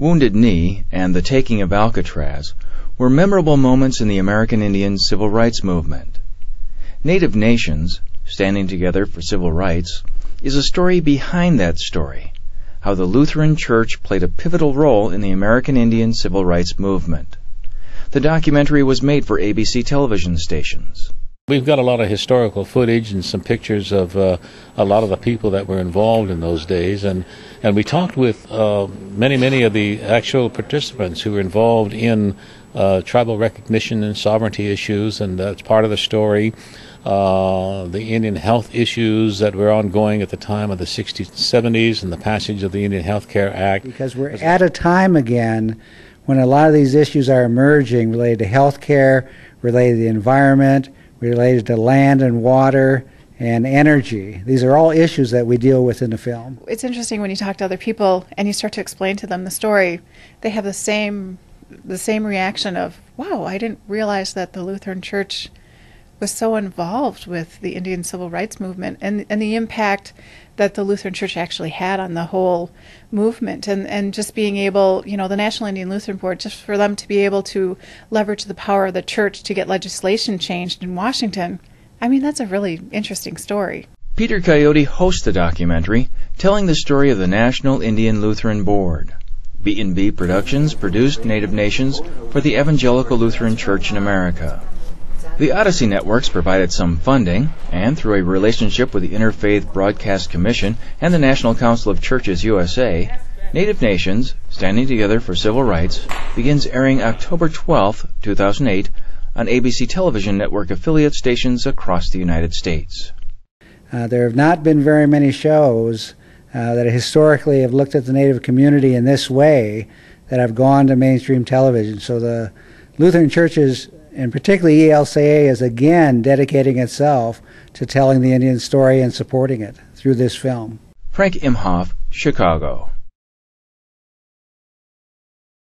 Wounded Knee and the taking of Alcatraz were memorable moments in the American Indian civil rights movement. Native Nations, Standing Together for Civil Rights, is a story behind that story, how the Lutheran Church played a pivotal role in the American Indian civil rights movement. The documentary was made for ABC television stations. We've got a lot of historical footage and some pictures of a lot of the people that were involved in those days, and we talked with many of the actual participants who were involved in tribal recognition and sovereignty issues, and that's part of the story. The Indian health issues that were ongoing at the time of the 60s and 70s and the passage of the Indian Health Care Act. Because we're at a time again when a lot of these issues are emerging related to health care, related to the environment, related to land and water and energy. These are all issues that we deal with in the film. It's interesting when you talk to other people and you start to explain to them the story, they have the same reaction of, wow, I didn't realize that the Lutheran Church was so involved with the Indian civil rights movement and the impact that the Lutheran Church actually had on the whole movement, and just being able, the National Indian Lutheran Board, just for them to be able to leverage the power of the church to get legislation changed in Washington. I mean, that's a really interesting story. Peter Coyote hosts the documentary, telling the story of the National Indian Lutheran Board. B&B Productions produced Native Nations for the Evangelical Lutheran Church in America. The Odyssey Networks provided some funding, and through a relationship with the Interfaith Broadcast Commission and the National Council of Churches USA, Native Nations, Standing Together for Civil Rights, begins airing October 12, 2008, on ABC television network affiliate stations across the United States. There have not been very many shows that historically have looked at the Native community in this way that have gone to mainstream television. So the Lutheran churches, and particularly ELCA, is again dedicating itself to telling the Indian story and supporting it through this film. Frank Imhoff, Chicago.